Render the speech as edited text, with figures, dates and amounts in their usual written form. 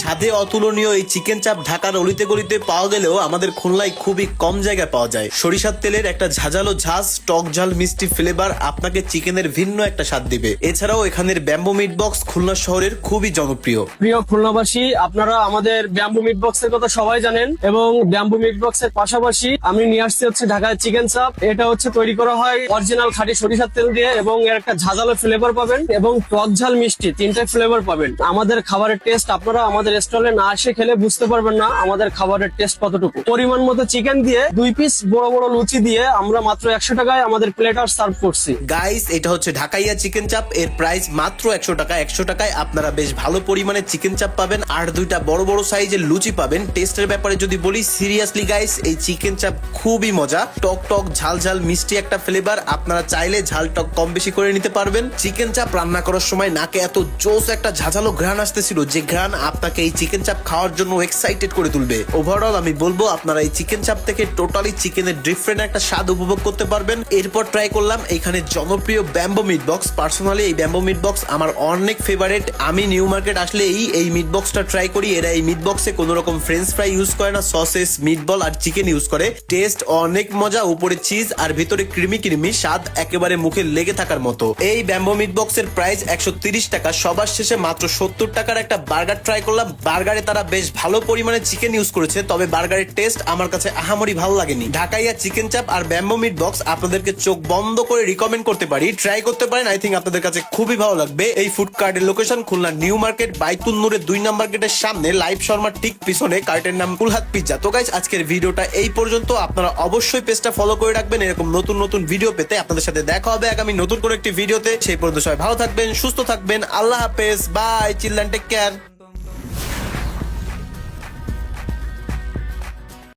স্বাদে অতুলনীয় এই চিকেন চাপ ঢাকার অলিতে গলিতে পাওয়া গেলেও আমাদের খুলনায় খুবই কম জায়গায় পাওয়া যায়। সরিষার তেলের একটা ঝাঁঝালো ঝাঁজ, টক ঝাল মিষ্টি ফ্লেভার আপনাকে চিকেনের ভিন্ন একটা স্বাদ দিবে। এছাড়াও এখানের ব্যাম্বো মিট বক্স খুলনা শহরের খুবই জনপ্রিয়। প্রিয় খুলনাবাসী, আপনারা আমাদের ব্যাম্বু মিট বক্সের কথা সবাই জানেন এবং ব্যাম্বু মিট বক্সের পাশাপাশি আমি নিয়ে আসছি হচ্ছে ঢাকায় চিকেন চাপ। এটা হচ্ছে তৈরি করা হয় অরিজিনাল খাঁটি সরিষার তেল দিয়ে এবং এর একটা ঝাঁঝালো ফ্লেভার পাবেন এবং টক ঝাল মিষ্টি তিনটা ফ্লেভার পাবেন। আমাদের খাবারের টেস্ট আপনারা আমাদের স্টলে না এসে খেলে বুঝতে পারবেন না আমাদের খাবারের টেস্ট কতটুকু। পরিমাণ মতো চিকেন দিয়ে 2 পিস বড় বড় লুচি দিয়ে আমরা মাত্র 100 টাকায় আমাদের প্লেটার সার্ভ করছি। গাইস, এটা হচ্ছে ঢাকাইয়া চিকেন চাপ। এর প্রাইস মাত্র 100 টাকা। 100 টাকায় আপনারা বেশ ভালো পরিমাণে চিকেন চাপ পাবেন আর 2টা বড় বড় সাইজের লুচি পাবেন। টেস্টের ব্যাপারে যদি বলি, সিরিয়াসলি গাইস, এই চিকেন চাপ খুবই মজা। টক টক ঝাল ঝাল মিষ্টি একটা ফ্লেভার। আপনারা চাইলে ঝাল টক কম বেশি করে নিতে পারবেন। চিকেন চাপ রান্না করার সময় নাকে এত জোস একটা ঝাঁঝালো ঘ্রাণ আসতেছিল, যে ঘ্রাণ আপনাকে এই চিকেন চাপ খাওয়ার জন্য এক্সাইটেড করে তুলবে। ওভারঅল আমি বলবো আপনারা এই চিকেন চাপ থেকে টোটালি চিকেনের ডিফারেন্ট একটা স্বাদ উপভোগ করতে পারবেন। এরপর ট্রাই করলাম এখানে জনপ্রিয় ব্যাম্বো মিট বক্স। পার্সোনালি এই ব্যাম্বো মিট বক্স আমার অনেক ফেভারিট। আমি নিউ মার্কেট আসলে এই মিট বক্সটা ট্রাই করি। এরা এই মিট বক্সে কোনো রকম ফ্রেঞ্চ ফ্রাই ইউজ করে না, সসেস, মিটবল আর চিকেন ইউজ করে। টেস্ট অনেক মজা, উপরে চিজ আর ভিতরে ক্রিমি ক্রিমি, স্বাদ একেবারে মুখে লেগে থাকার মতো। এই ব্যাম্বো মিট বক্সের প্রাইস 130 টাকা। সবার শেষে মাত্র 70 টাকার একটা বার্গার ট্রাই করলাম। বার্গারে তারা বেশ ভালো পরিমাণে চিকেন ইউজ করেছে, তবে বার্গারের টেস্ট আমার কাছে আহামরি ভালো লাগেনি। ঢাকাইয়া চিকেন চাপ আর ব্যাম্বো মিট বক্স আপনাদেরকে চোখ বন্ধ করে রিকমেন্ড করতে পারি, ট্রাই করতে পারেন। আই থিঙ্ক আপনাদের কাছে খুবই ভালো লাগবে। এই ফুড কার্টের লোকেশন খুলনা নিউ মার্কেট, বাইতুল নূরের 2 নম্বর গেটের সামনে, লাইভ শর্মার ঠিক পিছনে। কার্টের নাম কুলহাত পিজ্জা। তো গাইস, আজকের ভিডিওটা এই পর্যন্ত। আপনারা অবশ্যই পেজটা ফলো করে রাখবেন এরকম নতুন নতুন ভিডিও পেতে। আপনাদের সাথে দেখা হবে আগামী নতুন কোনো একটি ভিডিওতে। সেই পর্যন্ত সবাই ভালো থাকবেন, সুস্থ থাকবেন। আল্লাহ হাফেজ, বাই, চিল্ড্রেন, টেক কেয়ার।